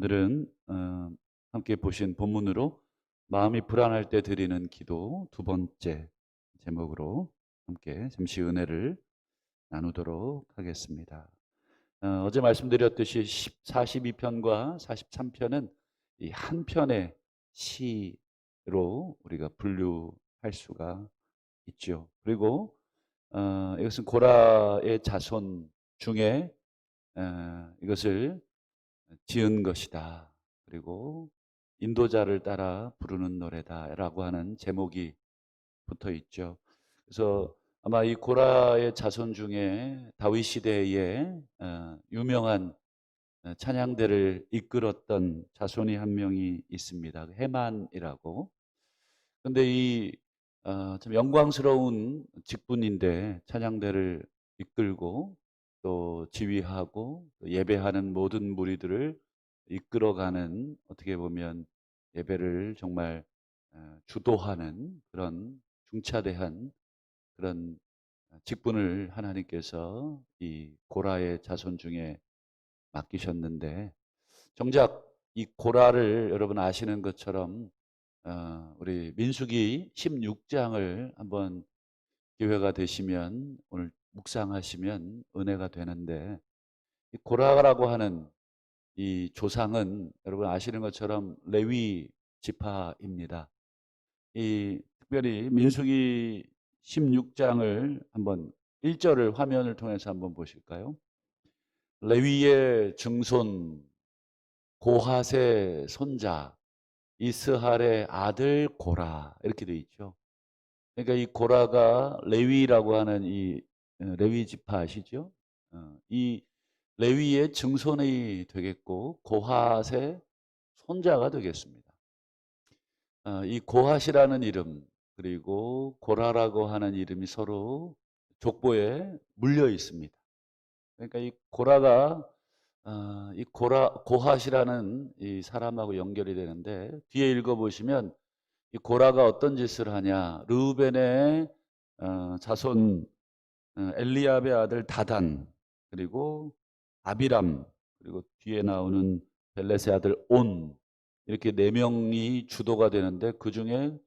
오늘은 함께 보신 본문으로 마음이 불안할 때 드리는 기도 두 번째 제목으로 함께 잠시 은혜를 나누도록 하겠습니다. 어제 말씀드렸듯이 42편과 43편은 이 한 편의 시로 우리가 분류할 수가 있죠. 그리고 이것은 고라의 자손 중에 이것을 지은 것이다. 그리고 인도자를 따라 부르는 노래다라고 하는 제목이 붙어 있죠. 그래서 아마 이 고라의 자손 중에 다윗 시대에 유명한 찬양대를 이끌었던 자손이 한 명이 있습니다. 헤만이라고. 근데 이 참 영광스러운 직분인데 찬양대를 이끌고 또 지휘하고 또 예배하는 모든 무리들을 이끌어가는, 어떻게 보면 예배를 정말 주도하는 그런 중차대한 그런 직분을 하나님께서 이 고라의 자손 중에 맡기셨는데, 정작 이 고라를 여러분 아시는 것처럼 우리 민수기 16장을 한번 기회가 되시면 오늘 묵상하시면 은혜가 되는데, 이 고라라고 하는 이 조상은 여러분 아시는 것처럼 레위 지파입니다. 이 특별히 민수기 16장을 한번 1절을 화면을 통해서 한번 보실까요? 레위의 증손 고핫의 손자 이스할의 아들 고라, 이렇게 되어 있죠. 그러니까 이 고라가 레위라고 하는 이 레위 지파 아시죠? 이 레위의 증손이 되겠고 고핫의 손자가 되겠습니다. 이 고핫이라는 이름 그리고 고라라고 하는 이름이 서로 족보에 물려 있습니다. 그러니까 이 고라가 이 고핫이라는 이 사람하고 연결이 되는데, 뒤에 읽어보시면 이 고라가 어떤 짓을 하냐. 르우벤의 자손 엘리압의 아들 다단, 그리고 아비람, 그리고 뒤에 나오는 벨렛의 아들 온, 이렇게 네 명이 주도가 되는데 그 중에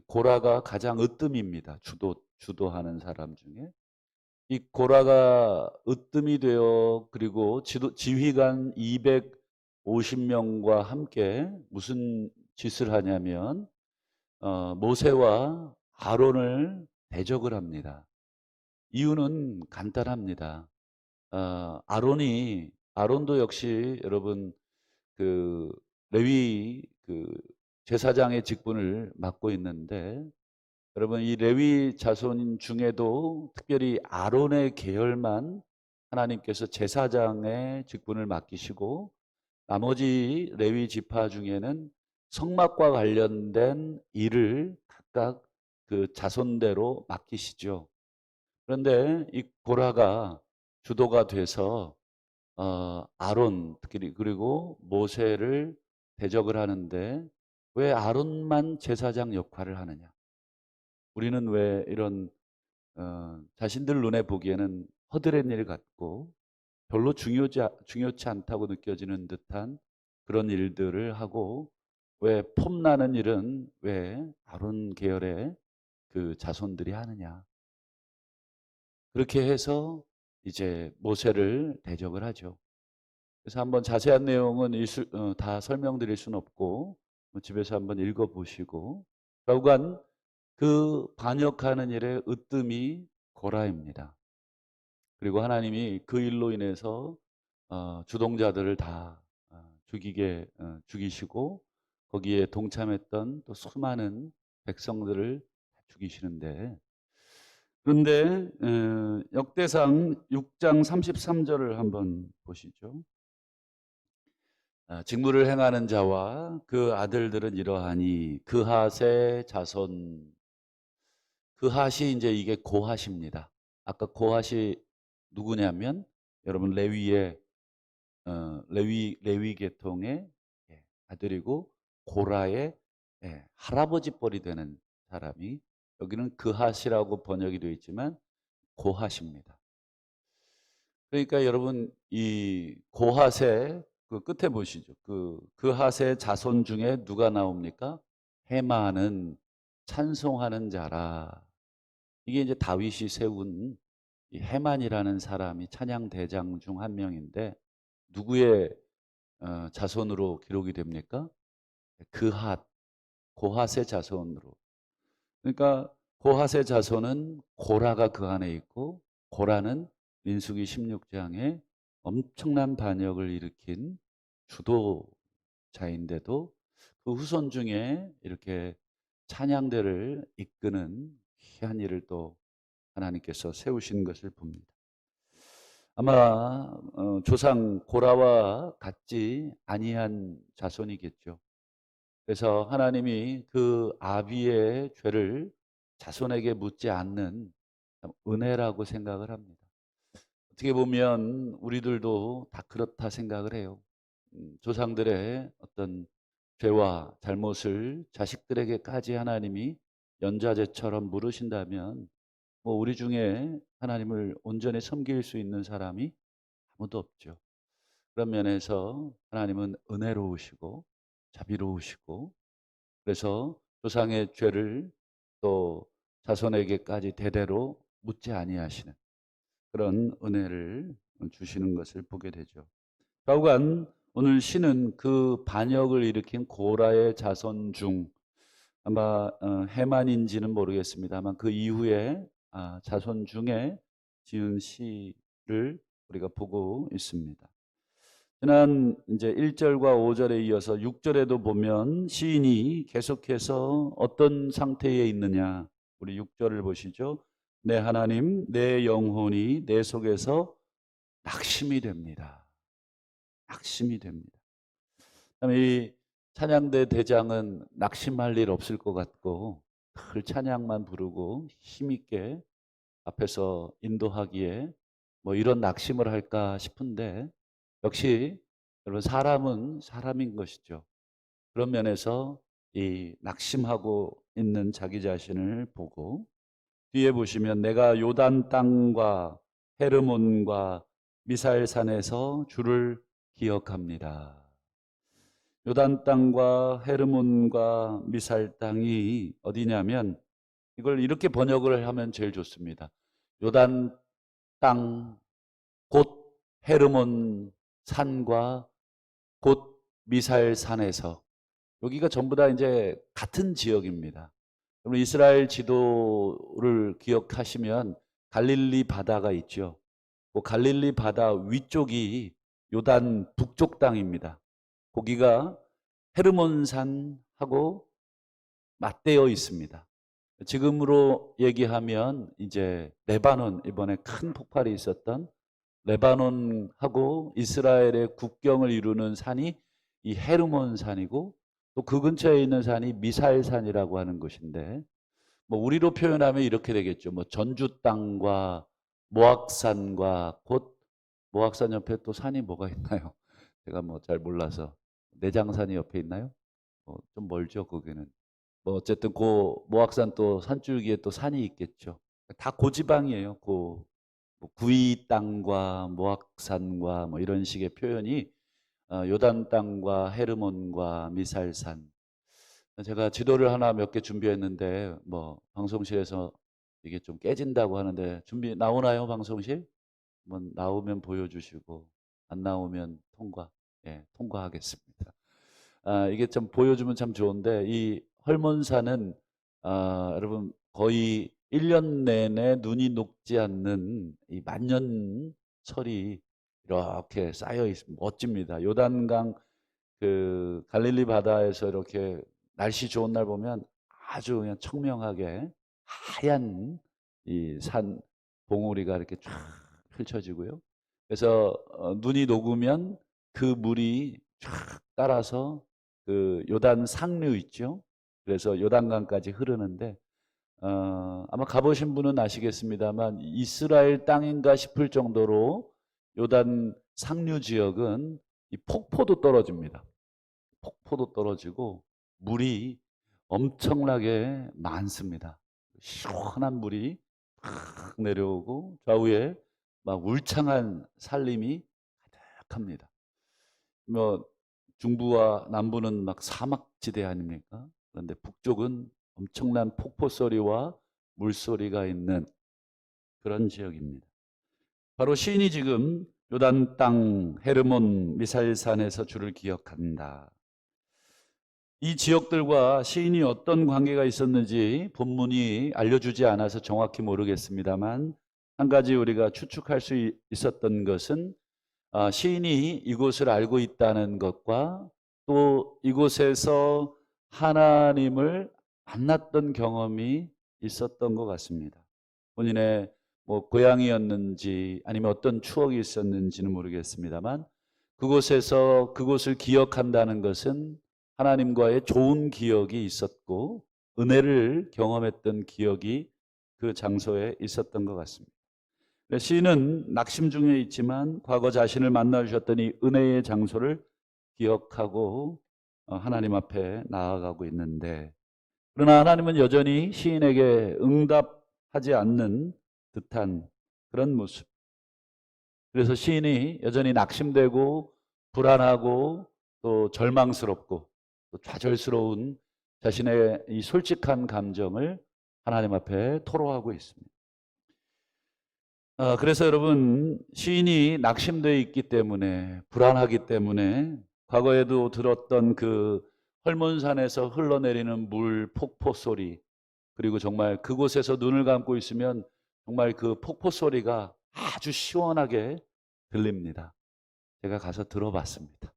고라가 가장 으뜸입니다. 주도하는 사람 중에. 이 고라가 으뜸이 되어 그리고 지휘관 250명과 함께 무슨 짓을 하냐면 모세와 아론을 대적을 합니다. 이유는 간단합니다. 아론도 역시 여러분 그 레위 제사장의 직분을 맡고 있는데, 여러분 이 레위 자손 중에도 특별히 아론의 계열만 하나님께서 제사장의 직분을 맡기시고, 나머지 레위 지파 중에는 성막과 관련된 일을 각각 그 자손대로 맡기시죠. 그런데 이 고라가 주도가 돼서 아론 특히 그리고 모세를 대적을 하는데, 왜 아론만 제사장 역할을 하느냐? 우리는 왜 이런 자신들 눈에 보기에는 허드렛 일 같고 별로 중요치 않다고 느껴지는 듯한 그런 일들을 하고, 왜 폼나는 일은 왜 아론 계열의 그 자손들이 하느냐? 그렇게 해서 이제 모세를 대적을 하죠. 그래서 한번 자세한 내용은 다 설명드릴 수는 없고 집에서 한번 읽어보시고, 결국은 그 반역하는 일의 으뜸이 고라입니다. 그리고 하나님이 그 일로 인해서 주동자들을 다 죽이시고 거기에 동참했던 또 수많은 백성들을 죽이시는데, 그런데 역대상 6장 33절을 한번 보시죠. 직무를 행하는 자와 그 아들들은 이러하니 그핫의 자손. 그핫이 이제 이게 고핫입니다. 아까 고핫이 누구냐면 여러분 레위 계통의 아들이고 고라의 할아버지 뻘이 되는 사람이, 여기는 그핫이라고 번역이 되어 있지만 고핫입니다. 그러니까 여러분 이 고핫의 그 끝에 보시죠. 그 핫의 자손 중에 누가 나옵니까? 해마는 찬송하는 자라. 이게 이제 다윗이 세운 이 해만이라는 사람이 찬양 대장 중 한 명인데 누구의 자손으로 기록이 됩니까? 그핫, 고핫의 자손으로. 그러니까 고핫의 자손은 고라가 그 안에 있고 고라는 민수기 16장에 엄청난 반역을 일으킨 주도자인데도 그 후손 중에 이렇게 찬양대를 이끄는 귀한 일을 또 하나님께서 세우신 것을 봅니다. 아마 조상 고라와 같지 아니한 자손이겠죠. 그래서 하나님이 그 아비의 죄를 자손에게 묻지 않는 참 은혜라고 생각을 합니다. 어떻게 보면 우리들도 다 그렇다 생각을 해요. 조상들의 어떤 죄와 잘못을 자식들에게까지 하나님이 연좌제처럼 물으신다면 뭐 우리 중에 하나님을 온전히 섬길 수 있는 사람이 아무도 없죠. 그런 면에서 하나님은 은혜로우시고 자비로우시고 그래서 조상의 죄를 또 자손에게까지 대대로 묻지 아니하시는 그런 은혜를 주시는 것을 보게 되죠. 좌우간 오늘 시는 그 반역을 일으킨 고라의 자손 중 아마 해만인지는 모르겠습니다만 그 이후에 자손 중에 지은 시를 우리가 보고 있습니다. 지난 이제 1절과 5절에 이어서 6절에도 보면 시인이 계속해서 어떤 상태에 있느냐. 우리 6절을 보시죠. 내 하나님, 내 영혼이 내 속에서 낙심이 됩니다. 낙심이 됩니다. 이 찬양대 대장은 낙심할 일 없을 것 같고 늘 찬양만 부르고 힘있게 앞에서 인도하기에 뭐 이런 낙심을 할까 싶은데 역시 여러분 사람은 사람인 것이죠. 그런 면에서 이 낙심하고 있는 자기 자신을 보고 뒤에 보시면 내가 요단 땅과 헤르몬과 미사일산에서 주를 기억합니다. 요단 땅과 헤르몬과 미사일 땅이 어디냐면 이걸 이렇게 번역을 하면 제일 좋습니다. 요단 땅, 곧 헤르몬 산과 곧 미사일 산에서 여기가 전부 다 이제 같은 지역입니다. 그럼 이스라엘 지도를 기억하시면 갈릴리 바다가 있죠. 그 갈릴리 바다 위쪽이 요단 북쪽 땅입니다. 거기가 헤르몬산하고 맞대어 있습니다. 지금으로 얘기하면 이제 레바논 이번에 큰 폭발이 있었던 레바논하고 이스라엘의 국경을 이루는 산이 이 헤르몬 산이고 또 그 근처에 있는 산이 미사일 산이라고 하는 것인데 뭐 우리로 표현하면 이렇게 되겠죠. 뭐 전주 땅과 모악산과 곧 모악산 옆에 또 산이 뭐가 있나요? 제가 뭐 잘 몰라서 내장산이 옆에 있나요? 좀 멀죠, 거기는. 뭐 어쨌든 그 모악산 또 산줄기에 또 산이 있겠죠. 다 고지방이에요. 뭐 구이 땅과 모악산과 뭐 이런 식의 표현이 요단 땅과 헤르몬과 미살산. 제가 지도를 하나 몇 개 준비했는데 뭐 방송실에서 이게 좀 깨진다고 하는데 준비 나오나요, 방송실? 한번 나오면 보여주시고 안 나오면 통과. 예, 통과하겠습니다. 이게 좀 보여주면 참 좋은데 이 헐몬산은 여러분 거의 1년 내내 눈이 녹지 않는 이 만년설이 이렇게 쌓여 있습니다. 멋집니다. 요단강 그 갈릴리 바다에서 이렇게 날씨 좋은 날 보면 아주 그냥 청명하게 하얀 이 산 봉우리가 이렇게 쫙 펼쳐지고요. 그래서 눈이 녹으면 그 물이 쫙 따라서 그 요단 상류 있죠. 그래서 요단강까지 흐르는데 아마 가보신 분은 아시겠습니다만 이스라엘 땅인가 싶을 정도로 요단 상류 지역은 이 폭포도 떨어집니다. 폭포도 떨어지고 물이 엄청나게 많습니다. 시원한 물이 팍 내려오고 좌우에 막 울창한 산림이 가득합니다. 뭐 중부와 남부는 막 사막지대 아닙니까? 그런데 북쪽은 엄청난 폭포 소리와 물소리가 있는 그런 지역입니다. 바로 시인이 지금 요단 땅 헤르몬 미사일산에서 주를 기억한다. 이 지역들과 시인이 어떤 관계가 있었는지 본문이 알려주지 않아서 정확히 모르겠습니다만, 한 가지 우리가 추측할 수 있었던 것은 시인이 이곳을 알고 있다는 것과 또 이곳에서 하나님을 만났던 경험이 있었던 것 같습니다. 본인의 뭐 고향이었는지 아니면 어떤 추억이 있었는지는 모르겠습니다만, 그곳에서 그곳을 기억한다는 것은 하나님과의 좋은 기억이 있었고 은혜를 경험했던 기억이 그 장소에 있었던 것 같습니다. 시인은 낙심 중에 있지만 과거 자신을 만나 주셨더니 은혜의 장소를 기억하고 하나님 앞에 나아가고 있는데, 그러나 하나님은 여전히 시인에게 응답하지 않는 듯한 그런 모습. 그래서 시인이 여전히 낙심되고 불안하고 또 절망스럽고 또 좌절스러운 자신의 이 솔직한 감정을 하나님 앞에 토로하고 있습니다. 그래서 여러분, 시인이 낙심되어 있기 때문에, 불안하기 때문에 과거에도 들었던 그 헐몬산에서 흘러내리는 물 폭포 소리, 그리고 정말 그곳에서 눈을 감고 있으면 정말 그 폭포 소리가 아주 시원하게 들립니다. 제가 가서 들어봤습니다.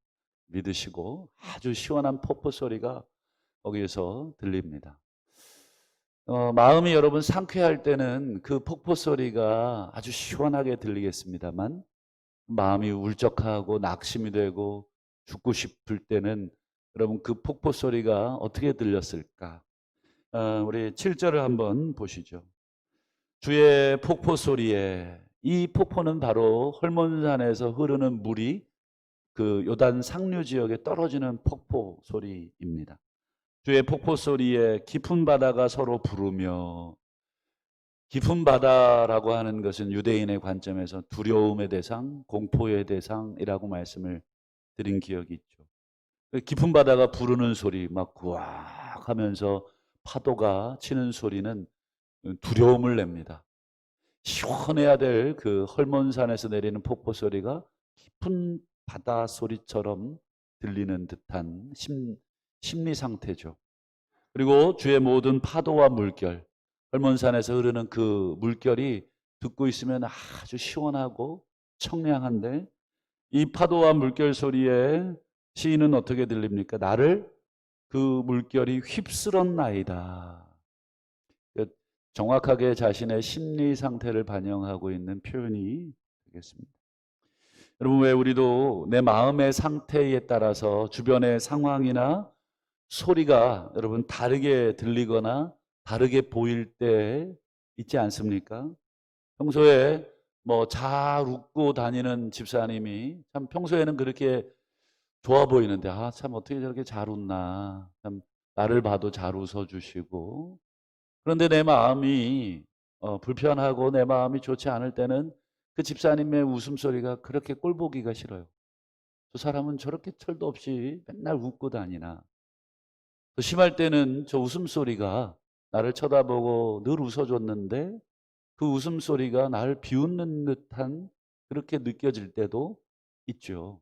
믿으시고, 아주 시원한 폭포 소리가 거기에서 들립니다. 마음이 여러분 상쾌할 때는 그 폭포 소리가 아주 시원하게 들리겠습니다만, 마음이 울적하고 낙심이 되고 죽고 싶을 때는 여러분 그 폭포 소리가 어떻게 들렸을까? 우리 7절을 한번 보시죠. 주의 폭포 소리에, 이 폭포는 바로 헐몬산에서 흐르는 물이 그 요단 상류 지역에 떨어지는 폭포 소리입니다. 주의 폭포 소리에 깊은 바다가 서로 부르며, 깊은 바다라고 하는 것은 유대인의 관점에서 두려움의 대상, 공포의 대상이라고 말씀을 드린 기억이 있죠. 깊은 바다가 부르는 소리, 막 구악 하면서 파도가 치는 소리는 두려움을 냅니다. 시원해야 될 그 헐몬산에서 내리는 폭포 소리가 깊은 바다 소리처럼 들리는 듯한 심리 상태죠. 그리고 주의 모든 파도와 물결, 헐몬산에서 흐르는 그 물결이 듣고 있으면 아주 시원하고 청량한데, 이 파도와 물결 소리에 시인은 어떻게 들립니까? 나를 그 물결이 휩쓸었나이다. 정확하게 자신의 심리 상태를 반영하고 있는 표현이 되겠습니다. 여러분, 왜 우리도 내 마음의 상태에 따라서 주변의 상황이나 소리가 여러분 다르게 들리거나 다르게 보일 때 있지 않습니까? 평소에 뭐 잘 웃고 다니는 집사님이 참 평소에는 그렇게 좋아 보이는데, 참 어떻게 저렇게 잘 웃나, 참 나를 봐도 잘 웃어주시고, 그런데 내 마음이 불편하고 내 마음이 좋지 않을 때는 그 집사님의 웃음소리가 그렇게 꼴보기가 싫어요. 저 사람은 저렇게 철도 없이 맨날 웃고 다니나. 더 심할 때는 저 웃음소리가 나를 쳐다보고 늘 웃어줬는데 그 웃음소리가 나를 비웃는 듯한 그렇게 느껴질 때도 있죠.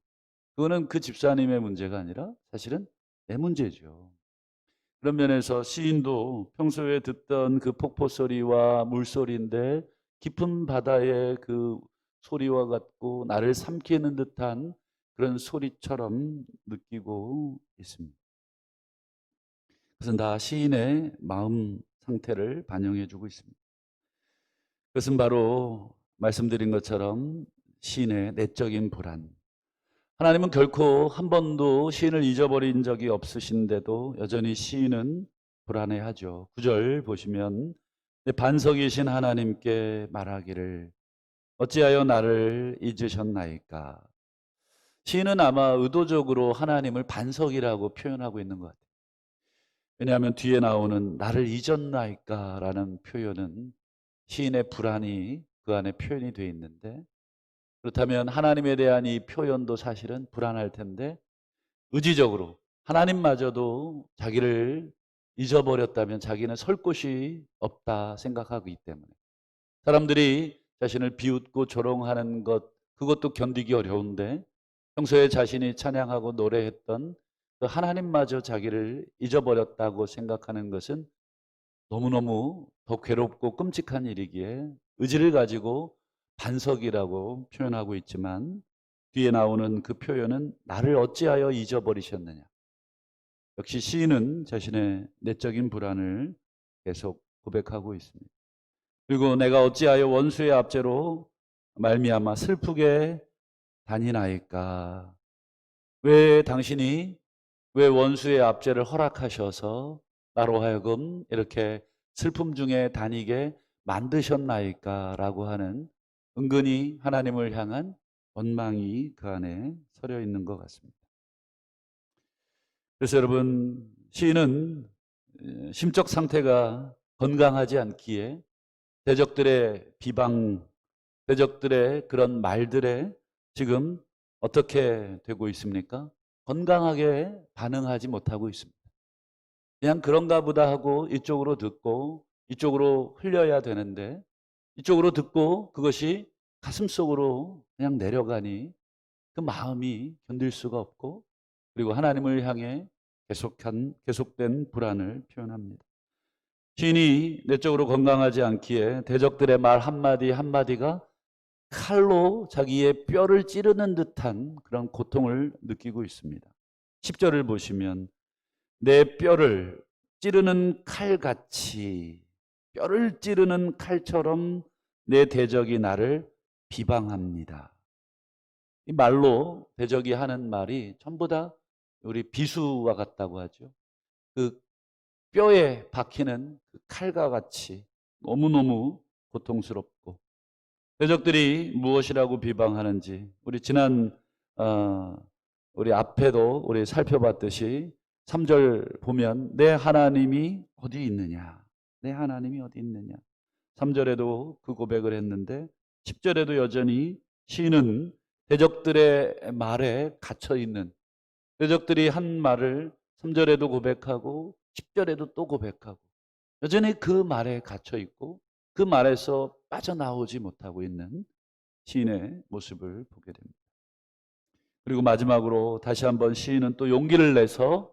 그거는 그 집사님의 문제가 아니라 사실은 내 문제죠. 그런 면에서 시인도 평소에 듣던 그 폭포 소리와 물소리인데 깊은 바다의 그 소리와 같고 나를 삼키는 듯한 그런 소리처럼 느끼고 있습니다. 그것은 다 시인의 마음 상태를 반영해 주고 있습니다. 그것은 바로 말씀드린 것처럼 시인의 내적인 불안. 하나님은 결코 한 번도 시인을 잊어버린 적이 없으신데도 여전히 시인은 불안해하죠. 9절 보시면 내 반석이신 하나님께 말하기를 어찌하여 나를 잊으셨나이까. 시인은 아마 의도적으로 하나님을 반석이라고 표현하고 있는 것 같아요. 왜냐하면 뒤에 나오는 나를 잊었나이까라는 표현은 시인의 불안이 그 안에 표현이 되어 있는데, 그렇다면 하나님에 대한 이 표현도 사실은 불안할 텐데 의지적으로 하나님마저도 자기를 잊어버렸다면 자기는 설 곳이 없다 생각하기 때문에 사람들이 자신을 비웃고 조롱하는 것 그것도 견디기 어려운데 평소에 자신이 찬양하고 노래했던 그 하나님마저 자기를 잊어버렸다고 생각하는 것은 너무너무 더 괴롭고 끔찍한 일이기에 의지를 가지고 반석이라고 표현하고 있지만 뒤에 나오는 그 표현은 나를 어찌하여 잊어버리셨느냐. 역시 시인은 자신의 내적인 불안을 계속 고백하고 있습니다. 그리고 내가 어찌하여 원수의 압제로 말미암아 슬프게 다니나이까. 왜 당신이 왜 원수의 압제를 허락하셔서 나로 하여금 이렇게 슬픔 중에 다니게 만드셨나이까 라고 하는 은근히 하나님을 향한 원망이 그 안에 서려 있는 것 같습니다. 그래서 여러분 시인은 심적 상태가 건강하지 않기에 대적들의 비방, 대적들의 그런 말들에 지금 어떻게 되고 있습니까? 건강하게 반응하지 못하고 있습니다. 그냥 그런가 보다 하고 이쪽으로 듣고 이쪽으로 흘려야 되는데 이쪽으로 듣고 그것이 가슴속으로 그냥 내려가니 그 마음이 견딜 수가 없고 그리고 하나님을 향해 계속된 불안을 표현합니다. 시인이 내적으로 건강하지 않기에 대적들의 말 한마디 한마디가 칼로 자기의 뼈를 찌르는 듯한 그런 고통을 느끼고 있습니다. 10절을 보시면 내 뼈를 찌르는 칼같이 뼈를 찌르는 칼처럼 내 대적이 나를 비방합니다. 이 말로 대적이 하는 말이 전부 다 우리 비수와 같다고 하죠. 그 뼈에 박히는 그 칼과 같이 너무너무 고통스럽고 대적들이 무엇이라고 비방하는지 우리 지난 우리 앞에도 우리 살펴봤듯이 3절 보면 내 하나님이 어디 있느냐 내 하나님이 어디 있느냐 3절에도 그 고백을 했는데 10절에도 여전히 시인은 대적들의 말에 갇혀있는 대적들이 한 말을 3절에도 고백하고 10절에도 또 고백하고 여전히 그 말에 갇혀있고 그 말에서 빠져나오지 못하고 있는 시인의 모습을 보게 됩니다. 그리고 마지막으로 다시 한번 시인은 또 용기를 내서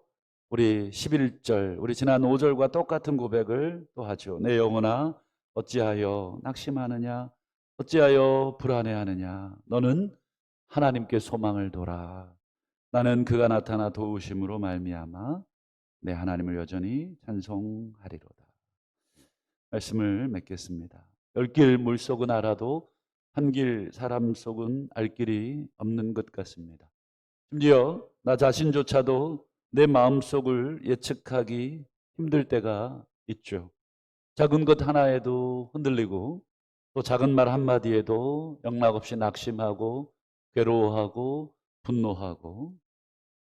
우리 11절, 우리 지난 5절과 똑같은 고백을 또 하죠. 내 영혼아 어찌하여 낙심하느냐 어찌하여 불안해하느냐 너는 하나님께 소망을 둬라. 나는 그가 나타나 도우심으로 말미암아 내 하나님을 여전히 찬송하리로다. 말씀을 맺겠습니다. 열길 물속은 알아도 한길 사람 속은 알 길이 없는 것 같습니다. 심지어 나 자신조차도 내 마음속을 예측하기 힘들 때가 있죠. 작은 것 하나에도 흔들리고 또 작은 말 한마디에도 영락없이 낙심하고 괴로워하고 분노하고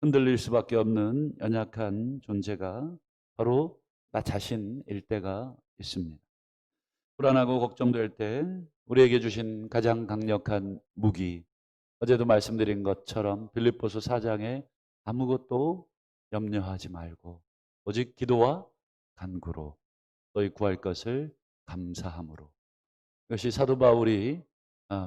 흔들릴 수밖에 없는 연약한 존재가 바로 나 자신일 때가 있습니다. 불안하고 걱정될 때 우리에게 주신 가장 강력한 무기 어제도 말씀드린 것처럼 빌립보서 4장에 아무것도 염려하지 말고 오직 기도와 간구로 너희 구할 것을 감사함으로 이것이 사도 바울이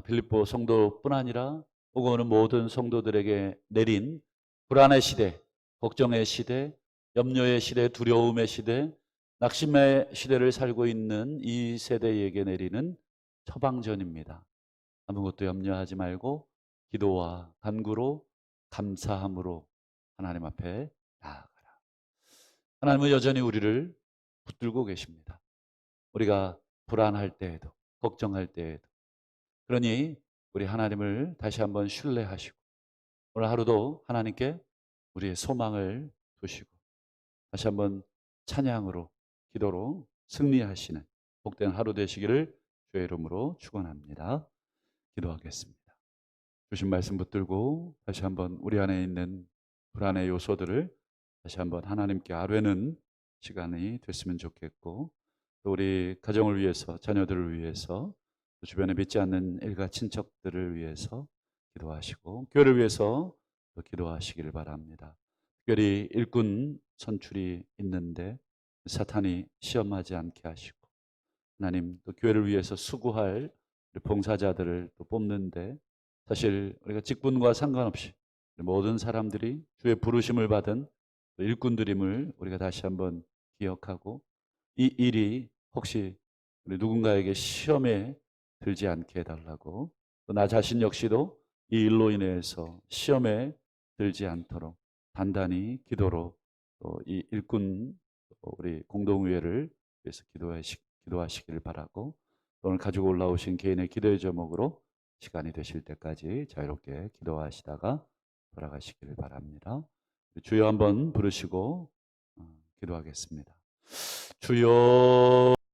빌립보 성도뿐 아니라 오고 오는 모든 성도들에게 내린 불안의 시대, 걱정의 시대, 염려의 시대, 두려움의 시대, 낙심의 시대를 살고 있는 이 세대에게 내리는 처방전입니다. 아무것도 염려하지 말고 기도와 간구로 감사함으로 하나님 앞에 나아가라. 하나님은 여전히 우리를 붙들고 계십니다. 우리가 불안할 때에도 걱정할 때에도 그러니 우리 하나님을 다시 한번 신뢰하시고 오늘 하루도 하나님께 우리의 소망을 두시고 다시 한번 찬양으로 기도로 승리하시는 복된 하루 되시기를 주의 이름으로 축원합니다. 기도하겠습니다. 주신 말씀 붙들고 다시 한번 우리 안에 있는 불안의 요소들을 다시 한번 하나님께 아뢰는 시간이 됐으면 좋겠고 또 우리 가정을 위해서 자녀들을 위해서 또 주변에 믿지 않는 일가 친척들을 위해서 기도하시고 교회를 위해서 또 기도하시기를 바랍니다. 특별히 일꾼 선출이 있는데 사탄이 시험하지 않게 하시고 하나님 또 교회를 위해서 수고할 우리 봉사자들을 또 뽑는데 사실 우리가 직분과 상관없이 모든 사람들이 주의 부르심을 받은 일꾼들임을 우리가 다시 한번 기억하고 이 일이 혹시 우리 누군가에게 시험에 들지 않게 해달라고 또 나 자신 역시도 이 일로 인해서 시험에 들지 않도록 단단히 기도로 또 이 일꾼 우리 공동의회를 위해서 기도하시기를 바라고 오늘 가지고 올라오신 개인의 기도의 제목으로 시간이 되실 때까지 자유롭게 기도하시다가 돌아가시기를 바랍니다. 주여 한번 부르시고 기도하겠습니다. 주여